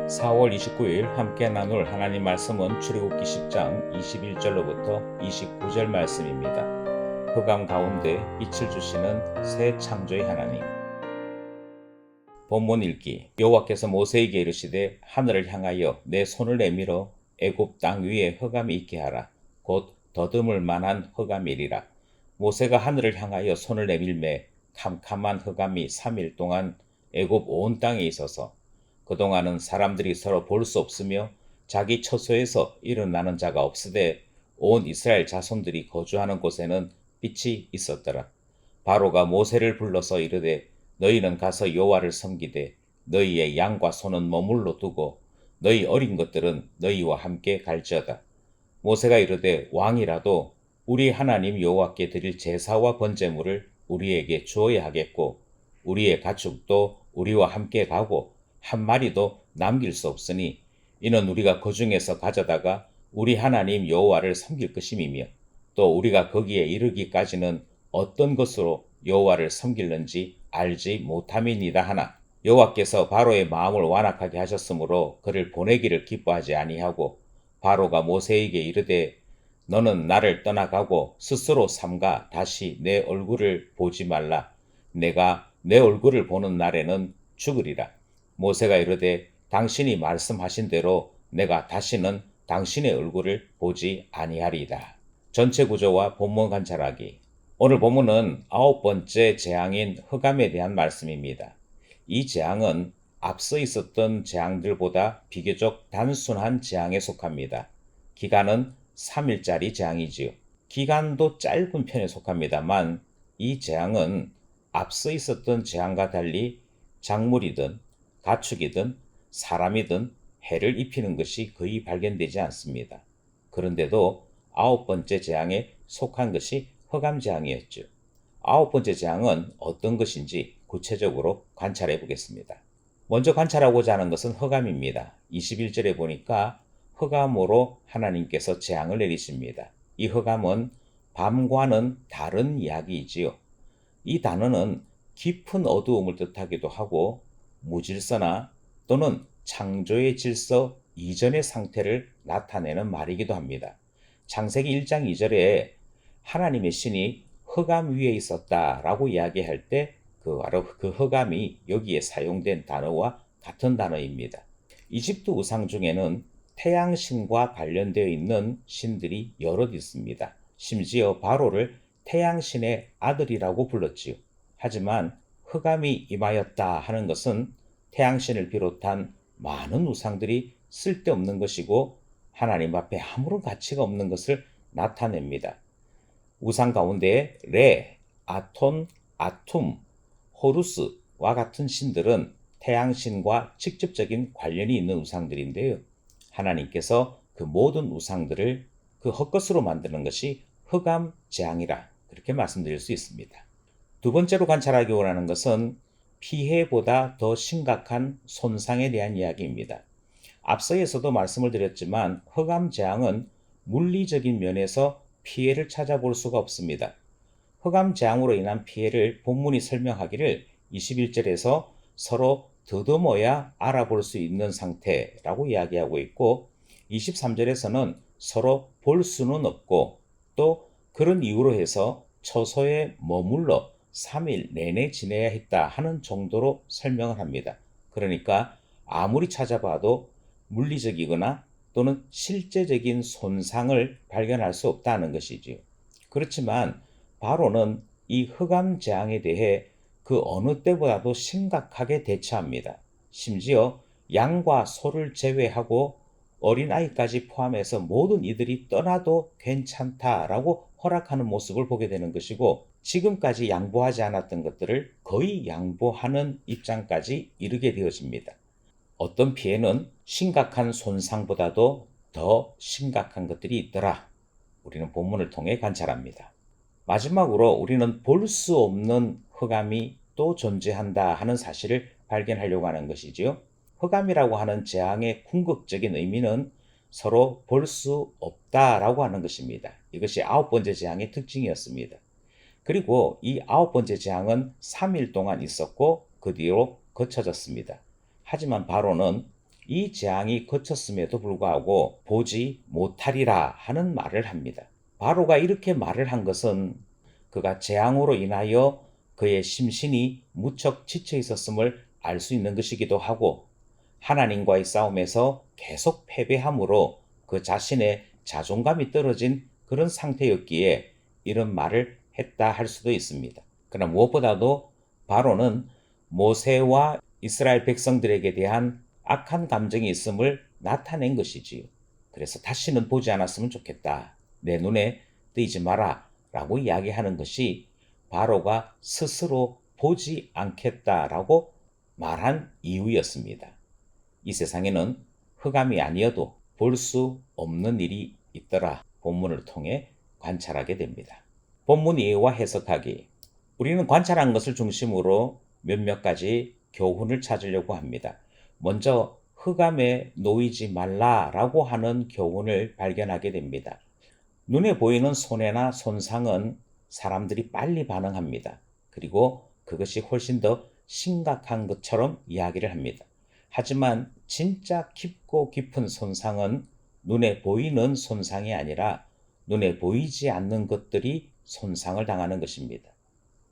4월 29일 함께 나눌 하나님 말씀은 출애굽기 10장 21절로부터 29절 말씀입니다. 흑암 가운데 빛을 주시는 새 창조의 하나님. 본문 읽기. 여호와께서 모세에게 이르시되 하늘을 향하여 내 손을 내밀어 애굽 땅 위에 흑암이 있게 하라. 곧 더듬을 만한 흑암이리라. 모세가 하늘을 향하여 손을 내밀매 캄캄한 흑암이 3일 동안 애굽 온 땅에 있어서 그동안은 사람들이 서로 볼 수 없으며 자기 처소에서 일어나는 자가 없으되 온 이스라엘 자손들이 거주하는 곳에는 빛이 있었더라. 바로가 모세를 불러서 이르되 너희는 가서 여호와를 섬기되 너희의 양과 소는 머물러 두고 너희 어린 것들은 너희와 함께 갈지어다. 모세가 이르되 왕이라도 우리 하나님 여호와께 드릴 제사와 번제물을 우리에게 주어야 하겠고 우리의 가축도 우리와 함께 가고 한 마리도 남길 수 없으니 이는 우리가 그 중에서 가져다가 우리 하나님 여호와를 섬길 것임이며 또 우리가 거기에 이르기까지는 어떤 것으로 여호와를 섬길는지 알지 못함이니이다 하나 여호와께서 바로의 마음을 완악하게 하셨으므로 그를 보내기를 기뻐하지 아니하고 바로가 모세에게 이르되 너는 나를 떠나가고 스스로 삼가 다시 내 얼굴을 보지 말라. 내가 내 얼굴을 보는 날에는 죽으리라. 모세가 이르되 당신이 말씀하신 대로 내가 다시는 당신의 얼굴을 보지 아니하리이다. 전체 구조와 본문 관찰하기. 오늘 본문은 9번째 재앙인 흑암에 대한 말씀입니다. 이 재앙은 앞서 있었던 재앙들보다 비교적 단순한 재앙에 속합니다. 기간은 3일짜리 재앙이지요. 기간도 짧은 편에 속합니다만 이 재앙은 앞서 있었던 재앙과 달리 작물이든 가축이든 사람이든 해를 입히는 것이 거의 발견되지 않습니다. 그런데도 9번째 재앙에 속한 것이 흑암 재앙이었죠. 9번째 재앙은 어떤 것인지 구체적으로 관찰해 보겠습니다. 먼저 관찰하고자 하는 것은 흑암입니다. 21절에 보니까 흑암으로 하나님께서 재앙을 내리십니다. 이 흑암은 밤과는 다른 이야기이지요. 이 단어는 깊은 어두움을 뜻하기도 하고 무질서나 또는 창조의 질서 이전의 상태를 나타내는 말이기도 합니다. 창세기 1장 2절에 하나님의 신이 흑암 위에 있었다라고 이야기할 때 바로 그 흑암이 여기에 사용된 단어와 같은 단어입니다. 이집트 우상 중에는 태양신과 관련되어 있는 신들이 여럿 있습니다. 심지어 바로를 태양신의 아들이라고 불렀지요. 하지만 흑암이 임하였다 하는 것은 태양신을 비롯한 많은 우상들이 쓸데없는 것이고 하나님 앞에 아무런 가치가 없는 것을 나타냅니다. 우상 가운데 레, 아톤, 아툼, 호루스와 같은 신들은 태양신과 직접적인 관련이 있는 우상들인데요. 하나님께서 그 모든 우상들을 그 헛것으로 만드는 것이 흑암 재앙이라 그렇게 말씀드릴 수 있습니다. 두 번째로 관찰하기 원하는 것은 피해보다 더 심각한 손상에 대한 이야기입니다. 앞서에서도 말씀을 드렸지만 흑암 재앙은 물리적인 면에서 피해를 찾아볼 수가 없습니다. 흑암 재앙으로 인한 피해를 본문이 설명하기를 21절에서 서로 더듬어야 알아볼 수 있는 상태라고 이야기하고 있고 23절에서는 서로 볼 수는 없고 또 그런 이유로 해서 처소에 머물러 3일 내내 지내야 했다 하는 정도로 설명을 합니다. 그러니까 아무리 찾아봐도 물리적이거나 또는 실제적인 손상을 발견할 수 없다는 것이지요. 그렇지만 바로는 이 흑암 재앙에 대해 그 어느 때보다도 심각하게 대처합니다. 심지어 양과 소를 제외하고 어린아이까지 포함해서 모든 이들이 떠나도 괜찮다라고 허락하는 모습을 보게 되는 것이고 지금까지 양보하지 않았던 것들을 거의 양보하는 입장까지 이르게 되어집니다. 어떤 피해는 심각한 손상보다도 더 심각한 것들이 있더라. 우리는 본문을 통해 관찰합니다. 마지막으로 우리는 볼 수 없는 흑암이 또 존재한다 하는 사실을 발견하려고 하는 것이지요. 흑암이라고 하는 재앙의 궁극적인 의미는 서로 볼 수 없다라고 하는 것입니다. 이것이 9번째 재앙의 특징이었습니다. 그리고 이 9번째 재앙은 3일 동안 있었고 그 뒤로 거쳐졌습니다. 하지만 바로는 이 재앙이 거쳤음에도 불구하고 보지 못하리라 하는 말을 합니다. 바로가 이렇게 말을 한 것은 그가 재앙으로 인하여 그의 심신이 무척 지쳐 있었음을 알 수 있는 것이기도 하고, 하나님과의 싸움에서 계속 패배함으로 그 자신의 자존감이 떨어진 그런 상태였기에 이런 말을 했다 할 수도 있습니다. 그러나 무엇보다도 바로는 모세와 이스라엘 백성들에게 대한 악한 감정이 있음을 나타낸 것이지요. 그래서 다시는 보지 않았으면 좋겠다, 내 눈에 띄지 마라 라고 이야기하는 것이 바로가 스스로 보지 않겠다라고 말한 이유였습니다. 이 세상에는 흑암이 아니어도 볼 수 없는 일이 있더라, 본문을 통해 관찰하게 됩니다. 본문 이해와 해석하기. 우리는 관찰한 것을 중심으로 몇몇 가지 교훈을 찾으려고 합니다. 먼저 흑암에 놓이지 말라라고 하는 교훈을 발견하게 됩니다. 눈에 보이는 손해나 손상은 사람들이 빨리 반응합니다. 그리고 그것이 훨씬 더 심각한 것처럼 이야기를 합니다. 하지만 진짜 깊고 깊은 손상은 눈에 보이는 손상이 아니라 눈에 보이지 않는 것들이 손상을 당하는 것입니다.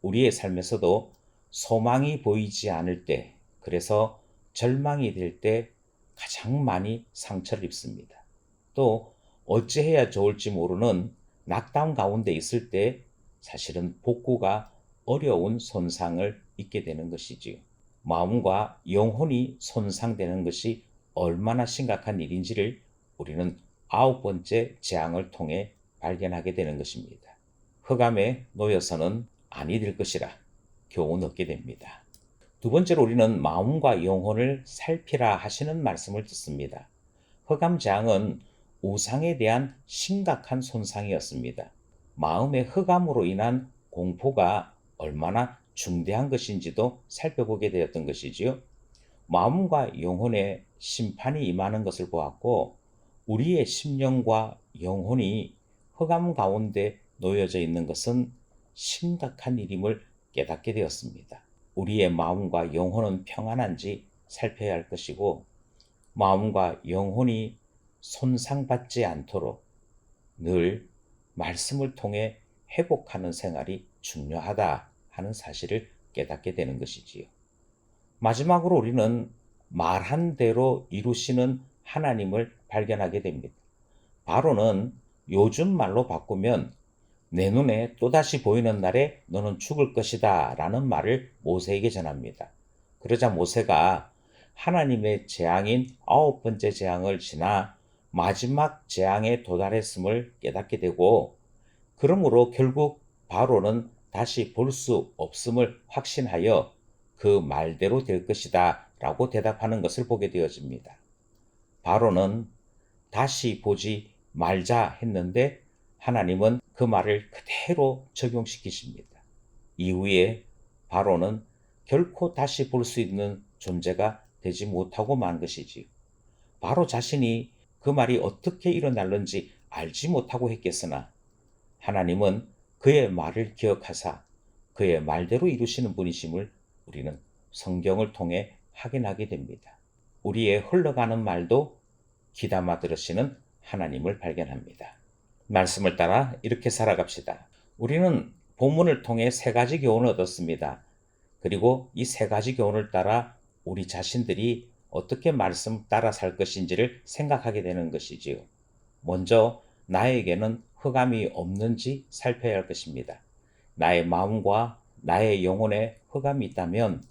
우리의 삶에서도 소망이 보이지 않을 때, 그래서 절망이 될 때 가장 많이 상처를 입습니다. 또 어찌해야 좋을지 모르는 낙담 가운데 있을 때 사실은 복구가 어려운 손상을 입게 되는 것이지요. 마음과 영혼이 손상되는 것이 얼마나 심각한 일인지를 우리는 9번째 재앙을 통해 발견하게 되는 것입니다. 흑암에 놓여서는 아니 될 것이라 교훈 얻게 됩니다. 두 번째로 우리는 마음과 영혼을 살피라 하시는 말씀을 듣습니다. 흑암 재앙은 우상에 대한 심각한 손상이었습니다. 마음의 흑암으로 인한 공포가 얼마나 중대한 것인지도 살펴보게 되었던 것이지요. 마음과 영혼에 심판이 임하는 것을 보았고, 우리의 심령과 영혼이 흑암 가운데 놓여져 있는 것은 심각한 일임을 깨닫게 되었습니다. 우리의 마음과 영혼은 평안한지 살펴야 할 것이고, 마음과 영혼이 손상받지 않도록 늘 말씀을 통해 회복하는 생활이 중요하다 하는 사실을 깨닫게 되는 것이지요. 마지막으로 우리는 말한 대로 이루시는 하나님을 발견하게 됩니다. 바로는 요즘 말로 바꾸면 내 눈에 또다시 보이는 날에 너는 죽을 것이다 라는 말을 모세에게 전합니다. 그러자 모세가 하나님의 재앙인 9번째 재앙을 지나 마지막 재앙에 도달했음을 깨닫게 되고, 그러므로 결국 바로는 다시 볼 수 없음을 확신하여 그 말대로 될 것이다 라고 대답하는 것을 보게 되어집니다. 바로는 다시 보지 말자 했는데 하나님은 그 말을 그대로 적용시키십니다. 이후에 바로는 결코 다시 볼 수 있는 존재가 되지 못하고 만 것이지요. 바로 자신이 그 말이 어떻게 일어날는지 알지 못하고 했겠으나 하나님은 그의 말을 기억하사 그의 말대로 이루시는 분이심을 우리는 성경을 통해 확인하게 됩니다. 우리의 흘러가는 말도 귀담아 들으시는 하나님을 발견합니다. 말씀을 따라 이렇게 살아갑시다. 우리는 본문을 통해 3가지 교훈을 얻었습니다. 그리고 이 3가지 교훈을 따라 우리 자신들이 어떻게 말씀 따라 살 것인지를 생각하게 되는 것이지요. 먼저 나에게는 흑암이 없는지 살펴야 할 것입니다. 나의 마음과 나의 영혼에 흑암이 있다면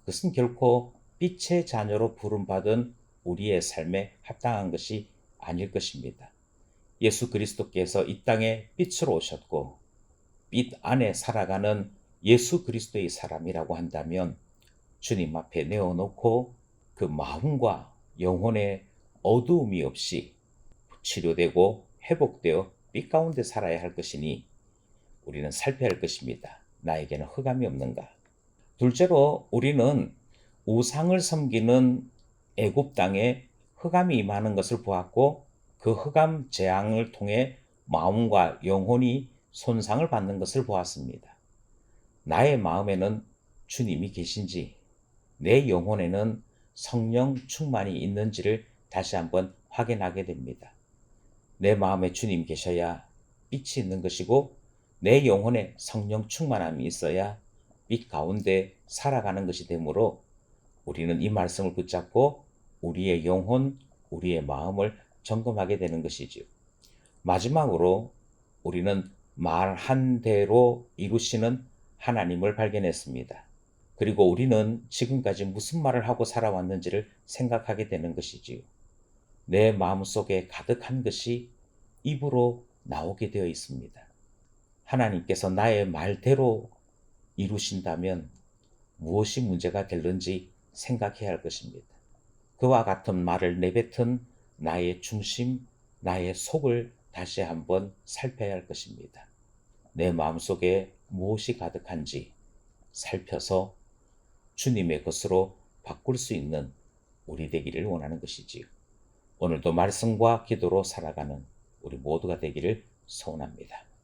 그것은 결코 빛의 자녀로 부름받은 우리의 삶에 합당한 것이 아닐 것입니다. 예수 그리스도께서 이 땅에 빛으로 오셨고 빛 안에 살아가는 예수 그리스도의 사람이라고 한다면 주님 앞에 내어놓고 그 마음과 영혼에 어두움이 없이 치료되고 회복되어 빛 가운데 살아야 할 것이니 우리는 살펴야 할 것입니다. 나에게는 흑암이 없는가? 둘째로 우리는 우상을 섬기는 애굽 땅에 흑암이 임하는 것을 보았고, 그 흑암 재앙을 통해 마음과 영혼이 손상을 받는 것을 보았습니다. 나의 마음에는 주님이 계신지, 내 영혼에는 성령 충만이 있는지를 다시 한번 확인하게 됩니다. 내 마음에 주님 계셔야 빛이 있는 것이고 내 영혼에 성령 충만함이 있어야 빛 가운데 살아가는 것이 되므로 우리는 이 말씀을 붙잡고 우리의 영혼, 우리의 마음을 점검하게 되는 것이지요. 마지막으로 우리는 말한 대로 이루시는 하나님을 발견했습니다. 그리고 우리는 지금까지 무슨 말을 하고 살아왔는지를 생각하게 되는 것이지요. 내 마음속에 가득한 것이 입으로 나오게 되어 있습니다. 하나님께서 나의 말대로 이루신다면 무엇이 문제가 될는지 생각해야 할 것입니다. 그와 같은 말을 내뱉은 나의 중심, 나의 속을 다시 한번 살펴야 할 것입니다. 내 마음속에 무엇이 가득한지 살펴서 주님의 것으로 바꿀 수 있는 우리 되기를 원하는 것이지요. 오늘도 말씀과 기도로 살아가는 우리 모두가 되기를 소원합니다.